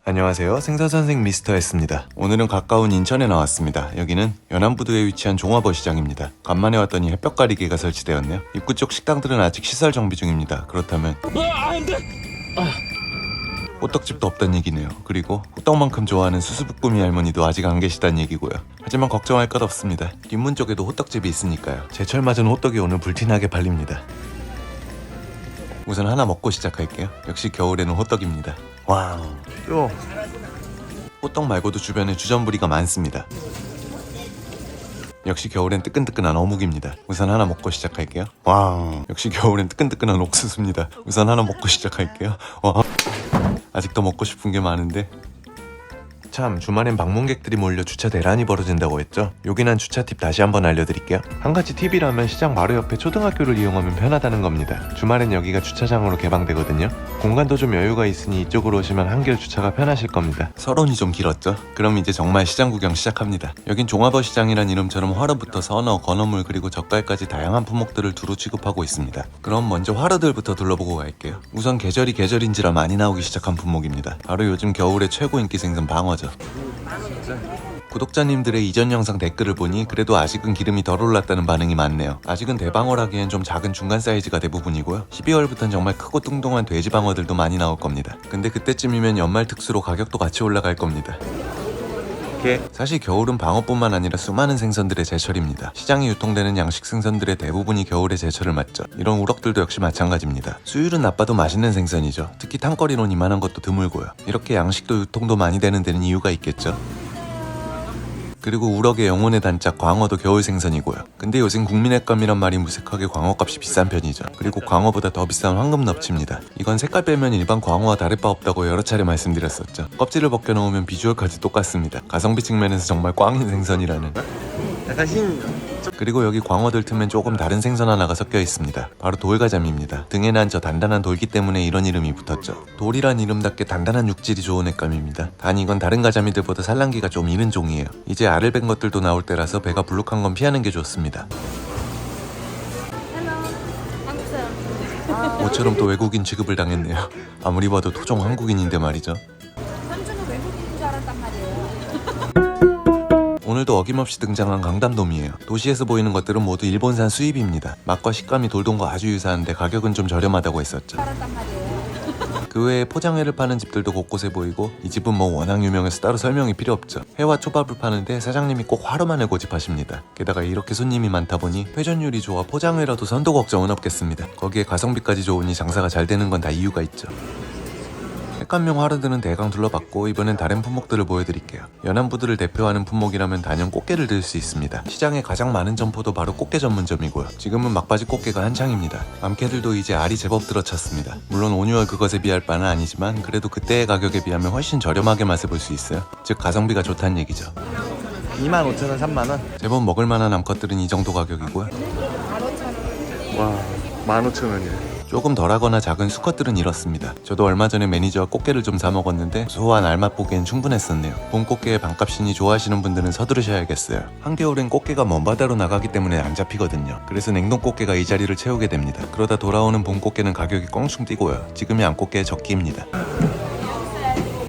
안녕하세요. 생선선생 미스터 S입니다. 오늘은 가까운 인천에 나왔습니다. 여기는 연안부두에 위치한 종합어시장입니다. 간만에 왔더니 햇볕 가리개가 설치되었네요. 입구 쪽 식당들은 아직 시설 정비 중입니다. 그렇다면 호떡집도 없단 얘기네요. 그리고 호떡만큼 좋아하는 수수부꾸미 할머니도 아직 안 계시단 얘기고요. 하지만 걱정할 것 없습니다. 뒷문 쪽에도 호떡집이 있으니까요. 제철 맞은 호떡이 오늘 불티나게 팔립니다. 우선 하나 먹고 시작할게요. 역시 겨울에는 호떡입니다. 와우. 호떡 말고도 주변에 주전부리가 많습니다. 역시 겨울엔 뜨끈뜨끈한 어묵입니다. 우선 하나 먹고 시작할게요. 와우. 역시 겨울엔 뜨끈뜨끈한 옥수수입니다. 우선 하나 먹고 시작할게요. 와. 아직도 먹고 싶은 게 많은데. 참, 주말엔 방문객들이 몰려 주차 대란이 벌어진다고 했죠. 요긴한 주차 팁 다시 한번 알려드릴게요. 한 가지 팁이라면 시장 바로 옆에 초등학교를 이용하면 편하다는 겁니다. 주말엔 여기가 주차장으로 개방되거든요. 공간도 좀 여유가 있으니 이쪽으로 오시면 한결 주차가 편하실 겁니다. 서론이 좀 길었죠? 그럼 이제 정말 시장 구경 시작합니다. 여긴 종합어시장이란 이름처럼 화로부터 선어, 건어물 그리고 젓갈까지 다양한 품목들을 두루 취급하고 있습니다. 그럼 먼저 화로들부터 둘러보고 갈게요. 우선 계절이 계절인지라 많이 나오기 시작한 품목입니다. 바로 요즘 겨울의 최고 인기 생선 방어죠. 구독자님들의 이전 영상 댓글을 보니 그래도 아직은 기름이 덜 올랐다는 반응이 많네요. 아직은 대방어라기엔 좀 작은 중간 사이즈가 대부분이고요. 12월부터는 정말 크고 뚱뚱한 돼지방어들도 많이 나올 겁니다. 근데 그때쯤이면 연말 특수로 가격도 같이 올라갈 겁니다. 사실 겨울은 방어뿐만 아니라 수많은 생선들의 제철입니다. 시장에 유통되는 양식 생선들의 대부분이 겨울의 제철을 맞죠. 이런 우럭들도 역시 마찬가지입니다. 수율은 나빠도 맛있는 생선이죠. 특히 탕거리론 이만한 것도 드물고요. 이렇게 양식도 유통도 많이 되는 데는 이유가 있겠죠. 그리고 우럭의 영혼의 단짝 광어도 겨울 생선이고요. 근데 요즘 국민의감이란 말이 무색하게 광어값이 비싼 편이죠. 그리고 광어보다 더 비싼 황금 납치입니다. 이건 색깔 빼면 일반 광어와 다를 바 없다고 여러 차례 말씀드렸었죠. 껍질을 벗겨놓으면 비주얼까지 똑같습니다. 가성비 측면에서 정말 꽝인 생선이라는. 그리고 여기 광어들 틈엔 조금 다른 생선 하나가 섞여 있습니다. 바로 돌가자미입니다. 등에 난 저 단단한 돌기 때문에 이런 이름이 붙었죠. 돌이란 이름답게 단단한 육질이 좋은 액감입니다. 단 이건 다른 가자미들보다 산란기가 좀 이른 종이에요. 이제 알을 뺀 것들도 나올 때라서 배가 불룩한 건 피하는 게 좋습니다. 모처럼 또 외국인 취급을 당했네요. 아무리 봐도 토종 한국인인데 말이죠. 삼촌은 외국인인 줄 알았단 말이에요. 오늘도 어김없이 등장한 강담돔이에요. 도시에서 보이는 것들은 모두 일본산 수입입니다. 맛과 식감이 돌돔과 아주 유사한데 가격은 좀 저렴하다고 했었죠. 알았단 말이에요. 그 외에 포장회를 파는 집들도 곳곳에 보이고 이 집은 뭐 워낙 유명해서 따로 설명이 필요 없죠. 회와 초밥을 파는데 사장님이 꼭 화로만을 고집하십니다. 게다가 이렇게 손님이 많다 보니 회전율이 좋아 포장회라도 선도 걱정은 없겠습니다. 거기에 가성비까지 좋으니 장사가 잘 되는 건 다 이유가 있죠. 색감용 화로들은 대강 둘러봤고 이번엔 다른 품목들을 보여드릴게요. 연안부두를 대표하는 품목이라면 단연 꽃게를 들 수 있습니다. 시장에 가장 많은 점포도 바로 꽃게 전문점이고요. 지금은 막바지 꽃게가 한창입니다. 암캐들도 이제 알이 제법 들어찼습니다. 물론 온유월 그것에 비할 바는 아니지만 그래도 그때의 가격에 비하면 훨씬 저렴하게 맛을 볼 수 있어요. 즉 가성비가 좋다는 얘기죠. 25,000원, 3만원? 제법 먹을만한 암컷들은 이 정도 가격이고요. 와, 15,000원이네. 조금 덜하거나 작은 수컷들은 이렇습니다. 저도 얼마 전에 매니저와 꽃게를 좀 사 먹었는데 소소한 알맛 보기엔 충분했었네요. 봄 꽃게의 반값이니 좋아하시는 분들은 서두르셔야겠어요. 한겨울엔 꽃게가 먼 바다로 나가기 때문에 안 잡히거든요. 그래서 냉동 꽃게가 이 자리를 채우게 됩니다. 그러다 돌아오는 봄 꽃게는 가격이 껑충 뛰고요. 지금이 암꽃게의 적기입니다.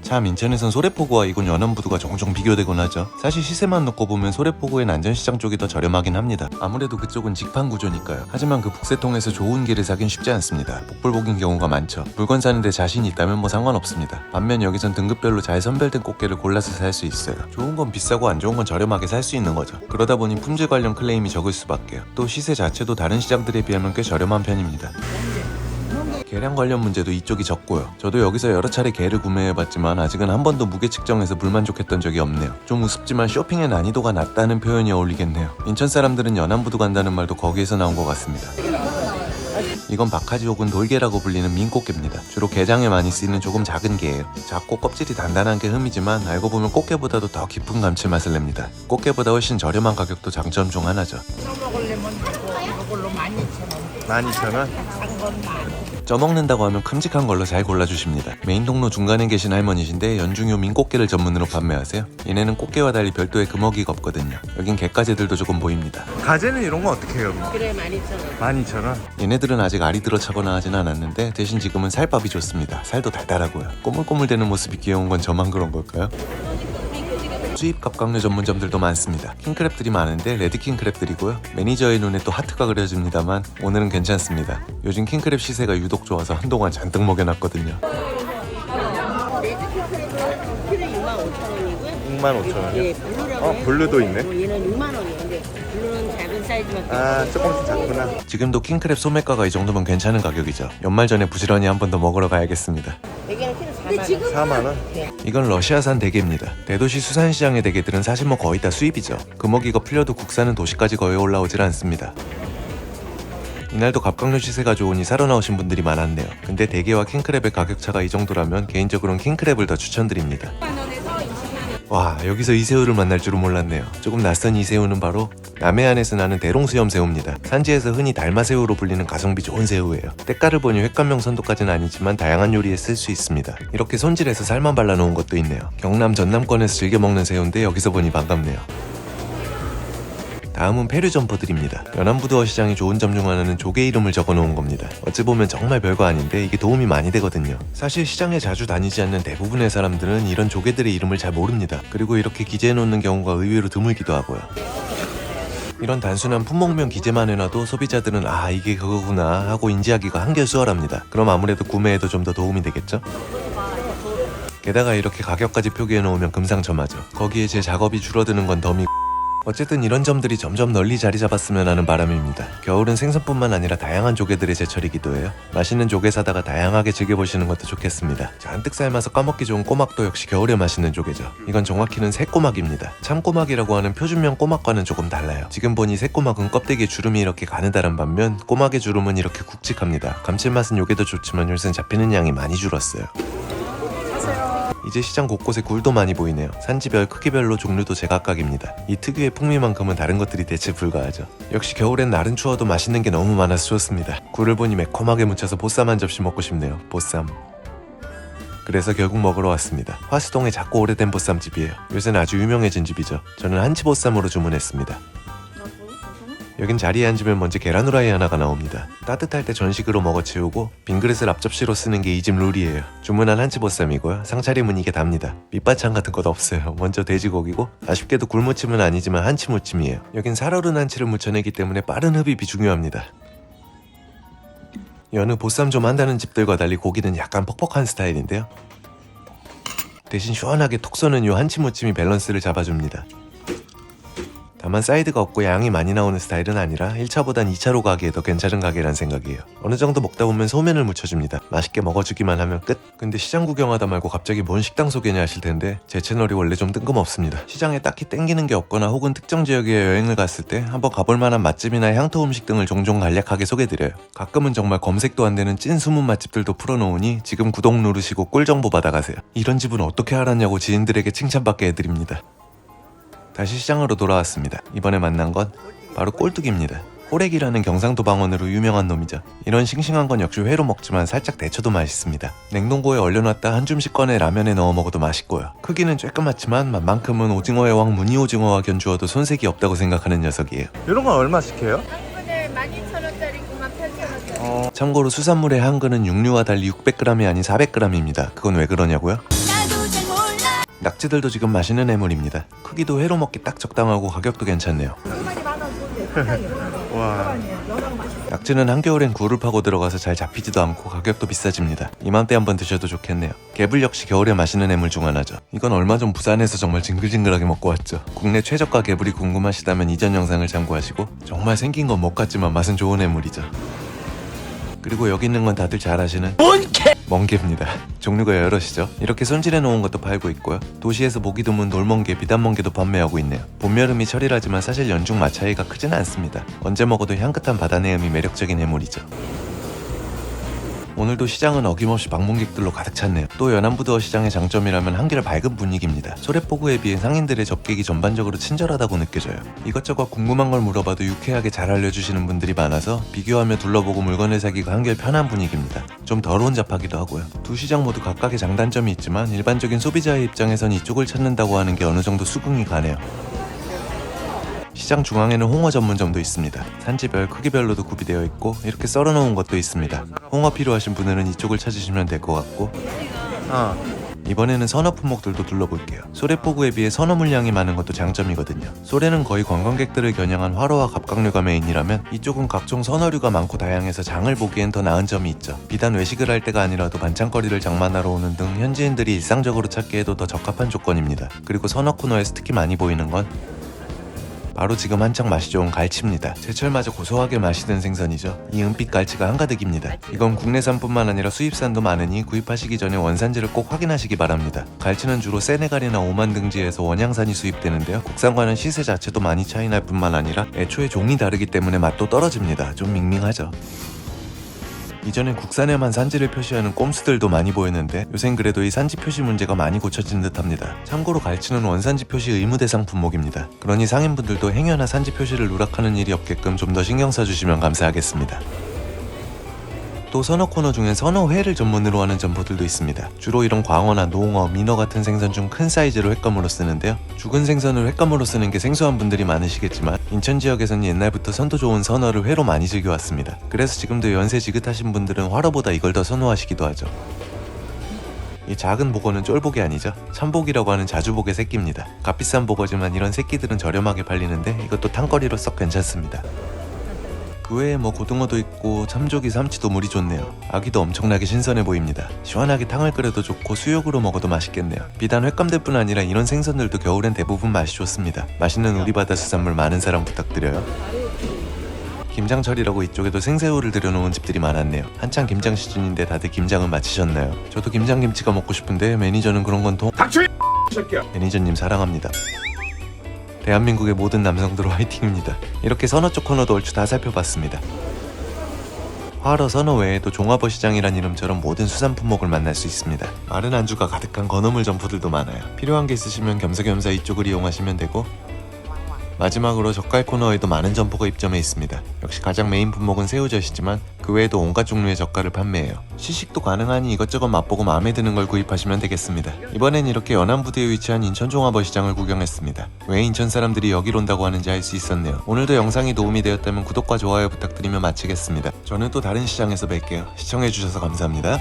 참, 인천에선 소래포구와 이곳 연안부두가 종종 비교되곤 하죠. 사실 시세만 놓고 보면 소래포구엔 안전시장 쪽이 더 저렴하긴 합니다. 아무래도 그쪽은 직판 구조니까요. 하지만 그 북새통에서 좋은 게를 사긴 쉽지 않습니다. 복불복인 경우가 많죠. 물건 사는데 자신이 있다면 뭐 상관없습니다. 반면 여기선 등급별로 잘 선별된 꽃게를 골라서 살 수 있어요. 좋은 건 비싸고 안 좋은 건 저렴하게 살 수 있는 거죠. 그러다 보니 품질 관련 클레임이 적을 수밖에요. 또 시세 자체도 다른 시장들에 비하면 꽤 저렴한 편입니다. 계량 관련 문제도 이쪽이 적고요. 저도 여기서 여러 차례 게를 구매해봤지만 아직은 한 번도 무게 측정에서 불만족했던 적이 없네요. 좀 우습지만 쇼핑의 난이도가 낮다는 표현이 어울리겠네요. 인천 사람들은 연안부두 간다는 말도 거기에서 나온 것 같습니다. 이건 박하지 혹은 돌게라고 불리는 민꽃게입니다. 주로 게장에 많이 쓰이는 조금 작은 게예요. 작고 껍질이 단단한 게 흠이지만 알고 보면 꽃게보다도 더 깊은 감칠맛을 냅니다. 꽃게보다 훨씬 저렴한 가격도 장점 중 하나죠. 먹으려면 이걸로 12,000원. 12,000원? 싼건 만. 쪄먹는다고 하면 큼직한 걸로 잘 골라주십니다. 메인 통로 중간에 계신 할머니신데 연중요 민꽃게를 전문으로 판매하세요. 얘네는 꽃게와 달리 별도의 금어기가 없거든요. 여긴 갯가재들도 조금 보입니다. 가재는 이런 건 어떻게 해요? 그래 12,000원. 12,000원? 얘네들은 아직 알이 들어차거나 하진 않았는데 대신 지금은 살밥이 좋습니다. 살도 달달하고요. 꼬물꼬물대는 모습이 귀여운 건 저만 그런 걸까요? 수입 갑각류 전문점들도 많습니다. 킹크랩들이 많은데 레드킹 크랩들이고요. 매니저의 눈에 또 하트가 그려집니다만 오늘은 괜찮습니다. 요즘 킹크랩 시세가 유독 좋아서 한동안 잔뜩 먹여놨거든요. 키로 65,000원이고요. 65,000원이요? 예, 블루라고. 블루도 있네. 얘는 6만 원이에요. 근데 블루는 작은 사이즈밖에. 아, 조금씩 작구나. 지금도 킹크랩 소매가가 이 정도면 괜찮은 가격이죠. 연말 전에 부지런히 한 번 더 먹으러 가야겠습니다. 여기는 키로 4만 원. 4만 원? 이건 러시아산 대게입니다. 대도시 수산시장의 대게들은 사실 뭐 거의 다 수입이죠. 금어기가 풀려도 국산은 도시까지 거의 올라오질 않습니다. 이날도 갑각류 시세가 좋으니 사러 나오신 분들이 많았네요. 근데 대게와 킹크랩의 가격차가 이 정도라면 개인적으로는 킹크랩을 더 추천드립니다. 와, 여기서 이새우를 만날 줄은 몰랐네요. 조금 낯선 이새우는 바로 남해안에서 나는 대롱수염 새우입니다. 산지에서 흔히 달마새우로 불리는 가성비 좋은 새우예요. 때깔을 보니 횟감용 선도까지는 아니지만 다양한 요리에 쓸 수 있습니다. 이렇게 손질해서 살만 발라놓은 것도 있네요. 경남 전남권에서 즐겨 먹는 새우인데 여기서 보니 반갑네요. 다음은 페류 점퍼들입니다. 연안부두어 시장이 좋은 점 중 하나는 조개 이름을 적어놓은 겁니다. 어찌 보면 정말 별거 아닌데 이게 도움이 많이 되거든요. 사실 시장에 자주 다니지 않는 대부분의 사람들은 이런 조개들의 이름을 잘 모릅니다. 그리고 이렇게 기재해놓는 경우가 의외로 드물기도 하고요. 이런 단순한 품목명 기재만 해놔도 소비자들은 아 이게 그거구나 하고 인지하기가 한결 수월합니다. 그럼 아무래도 구매에도 좀 더 도움이 되겠죠? 게다가 이렇게 가격까지 표기해놓으면 금상첨화죠. 거기에 제 작업이 줄어드는 건 덤이고 어쨌든 이런 점들이 점점 널리 자리 잡았으면 하는 바람입니다. 겨울은 생선뿐만 아니라 다양한 조개들의 제철이기도 해요. 맛있는 조개 사다가 다양하게 즐겨보시는 것도 좋겠습니다. 잔뜩 삶아서 까먹기 좋은 꼬막도 역시 겨울에 맛있는 조개죠. 이건 정확히는 새꼬막입니다. 참꼬막이라고 하는 표준명 꼬막과는 조금 달라요. 지금 보니 새꼬막은 껍데기에 주름이 이렇게 가느다란 반면 꼬막의 주름은 이렇게 굵직합니다. 감칠맛은 요게도 좋지만 요새는 잡히는 양이 많이 줄었어요. 이제 시장 곳곳에 굴도 많이 보이네요. 산지별, 크기별로 종류도 제각각입니다. 이 특유의 풍미만큼은 다른 것들이 대체 불가하죠. 역시 겨울엔 날은 추워도 맛있는 게 너무 많아서 좋습니다. 굴을 보니 매콤하게 묻혀서 보쌈 한 접시 먹고 싶네요. 보쌈. 그래서 결국 먹으러 왔습니다. 화수동의 작고 오래된 보쌈집이에요. 요새는 아주 유명해진 집이죠. 저는 한치 보쌈으로 주문했습니다. 여긴 자리에 앉으면 먼저 계란 후라이 하나가 나옵니다. 따뜻할 때 전식으로 먹어 치우고 빈 그릇을 앞접시로 쓰는 게 이 집 룰이에요. 주문한 한치보쌈이고요. 상차림은 이게 답니다. 밑반찬 같은 것 없어요. 먼저 돼지고기고 아쉽게도 굴무침은 아니지만 한치무침이에요. 여긴 살얼은 한치를 무쳐내기 때문에 빠른 흡입이 중요합니다. 여느 보쌈 좀 한다는 집들과 달리 고기는 약간 퍽퍽한 스타일인데요. 대신 시원하게 톡 쏘는 요 한치무침이 밸런스를 잡아줍니다. 다만 사이드가 없고 양이 많이 나오는 스타일은 아니라 1차보단 2차로 가기에 더 괜찮은 가게란 생각이에요. 어느 정도 먹다 보면 소면을 묻혀줍니다. 맛있게 먹어주기만 하면 끝. 근데 시장 구경하다 말고 갑자기 뭔 식당 소개냐 하실 텐데 제 채널이 원래 좀 뜬금없습니다. 시장에 딱히 땡기는 게 없거나 혹은 특정 지역에 여행을 갔을 때 한번 가볼 만한 맛집이나 향토 음식 등을 종종 간략하게 소개드려요. 가끔은 정말 검색도 안 되는 찐 숨은 맛집들도 풀어놓으니 지금 구독 누르시고 꿀 정보 받아가세요. 이런 집은 어떻게 알았냐고 지인들에게 칭찬받게 해드립니다. 다시 시장으로 돌아왔습니다. 이번에 만난 건 바로 꼴뚜기입니다. 호래기라는 경상도 방언으로 유명한 놈이죠. 이런 싱싱한 건 역시 회로 먹지만 살짝 데쳐도 맛있습니다. 냉동고에 얼려놨다 한 줌씩 꺼내 라면에 넣어 먹어도 맛있고요. 크기는 쬐끄맣지만 맛만큼은 오징어의 왕 무늬오징어와 견주어도 손색이 없다고 생각하는 녀석이에요. 이런 건 얼마씩 해요? 한 근에 12,000원짜리, 98,000원짜리. 참고로 수산물의 한 근은 육류와 달리 600g이 아닌 400g입니다. 그건 왜 그러냐고요? 낙지들도 지금 맛있는 해물입니다. 크기도 회로 먹기 딱 적당하고 가격도 괜찮네요. 와. 낙지는 한겨울엔 굴을 파고 들어가서 잘 잡히지도 않고 가격도 비싸집니다. 이맘때 한번 드셔도 좋겠네요. 개불 역시 겨울에 맛있는 해물 중 하나죠. 이건 얼마 전 부산에서 정말 징글징글하게 먹고 왔죠. 국내 최저가 개불이 궁금하시다면 이전 영상을 참고하시고 정말 생긴 건 못 같지만 맛은 좋은 해물이죠. 그리고 여기 있는 건 다들 잘 아시는 멍게입니다. 종류가 여럿이죠. 이렇게 손질해 놓은 것도 팔고 있고요. 도시에서 보기 드문 돌멍게, 비단멍게도 판매하고 있네요. 봄, 여름이 철이라지만 사실 연중 맛 차이가 크진 않습니다. 언제 먹어도 향긋한 바다 내음이 매력적인 해물이죠. 오늘도 시장은 어김없이 방문객들로 가득 찼네요. 또 연안부두어 시장의 장점이라면 한결 밝은 분위기입니다. 소래포구에 비해 상인들의 접객이 전반적으로 친절하다고 느껴져요. 이것저것 궁금한 걸 물어봐도 유쾌하게 잘 알려주시는 분들이 많아서 비교하며 둘러보고 물건을 사기가 한결 편한 분위기입니다. 좀 덜 혼잡하기도 하고요. 두 시장 모두 각각의 장단점이 있지만 일반적인 소비자의 입장에선 이쪽을 찾는다고 하는 게 어느 정도 수긍이 가네요. 시장 중앙에는 홍어 전문점도 있습니다. 산지별, 크기별로도 구비되어 있고 이렇게 썰어놓은 것도 있습니다. 홍어 필요하신 분들은 이쪽을 찾으시면 될 것 같고 이번에는 선어 품목들도 둘러볼게요. 소래포구에 비해 선어 물량이 많은 것도 장점이거든요. 소래는 거의 관광객들을 겨냥한 화로와 갑각류가 메인이라면 이쪽은 각종 선어류가 많고 다양해서 장을 보기엔 더 나은 점이 있죠. 비단 외식을 할 때가 아니라도 반찬거리를 장만하러 오는 등 현지인들이 일상적으로 찾기에도 더 적합한 조건입니다. 그리고 선어 코너에서 특히 많이 보이는 건 바로 지금 한창 맛이 좋은 갈치입니다. 제철마저 고소하게 맛있는 생선이죠. 이 은빛 갈치가 한가득입니다. 이건 국내산뿐만 아니라 수입산도 많으니 구입하시기 전에 원산지를 꼭 확인하시기 바랍니다. 갈치는 주로 세네갈이나 오만 등지에서 원양산이 수입되는데요. 국산과는 시세 자체도 많이 차이날 뿐만 아니라 애초에 종이 다르기 때문에 맛도 떨어집니다. 좀 밍밍하죠. 이전엔 국산에만 산지를 표시하는 꼼수들도 많이 보였는데 요샌 그래도 이 산지 표시 문제가 많이 고쳐진 듯합니다. 참고로 갈치는 원산지 표시 의무 대상 품목입니다. 그러니 상인분들도 행여나 산지 표시를 누락하는 일이 없게끔 좀 더 신경 써주시면 감사하겠습니다. 또 선어 코너 중엔 선어회를 전문으로 하는 점포들도 있습니다. 주로 이런 광어나 농어, 민어 같은 생선 중 큰 사이즈로 횟감으로 쓰는데요. 죽은 생선을 횟감으로 쓰는 게 생소한 분들이 많으시겠지만 인천 지역에서는 옛날부터 선도 좋은 선어를 회로 많이 즐겨왔습니다. 그래서 지금도 연세 지긋하신 분들은 화로보다 이걸 더 선호하시기도 하죠. 이 작은 보거는 쫄보기 아니죠? 참보기라고 하는 자주복의 새끼입니다. 값비싼 보거지만 이런 새끼들은 저렴하게 팔리는데 이것도 탕거리로 썩 괜찮습니다. 그 외에 고등어도 있고 참조기, 삼치도 물이 좋네요. 아기도 엄청나게 신선해 보입니다. 시원하게 탕을 끓여도 좋고 수육으로 먹어도 맛있겠네요. 비단 횟감들뿐 아니라 이런 생선들도 겨울엔 대부분 맛이 좋습니다. 맛있는 우리 바다 수산물 많은 사랑 부탁드려요. 김장철이라고 이쪽에도 생새우를 들여놓은 집들이 많았네요. 한창 김장 시즌인데 다들 김장은 마치셨나요? 저도 김장김치가 먹고 싶은데 매니저는 그런 건 매니저님 사랑합니다. 대한민국의 모든 남성들 화이팅입니다. 이렇게 선어 쪽 코너도 얼추 다 살펴봤습니다. 화로 선어 외에도 종합어 시장이란 이름처럼 모든 수산 품목을 만날 수 있습니다. 마른 안주가 가득한 건어물 점포들도 많아요. 필요한 게 있으시면 겸사겸사 이쪽을 이용하시면 되고 마지막으로 젓갈 코너에도 많은 점포가 입점해 있습니다. 역시 가장 메인 품목은 새우젓이지만 그 외에도 온갖 종류의 젓갈을 판매해요. 시식도 가능하니 이것저것 맛보고 마음에 드는 걸 구입하시면 되겠습니다. 이번엔 이렇게 연안부두에 위치한 인천 종합어 시장을 구경했습니다. 왜 인천 사람들이 여기로 온다고 하는지 알 수 있었네요. 오늘도 영상이 도움이 되었다면 구독과 좋아요 부탁드리며 마치겠습니다. 저는 또 다른 시장에서 뵐게요. 시청해주셔서 감사합니다.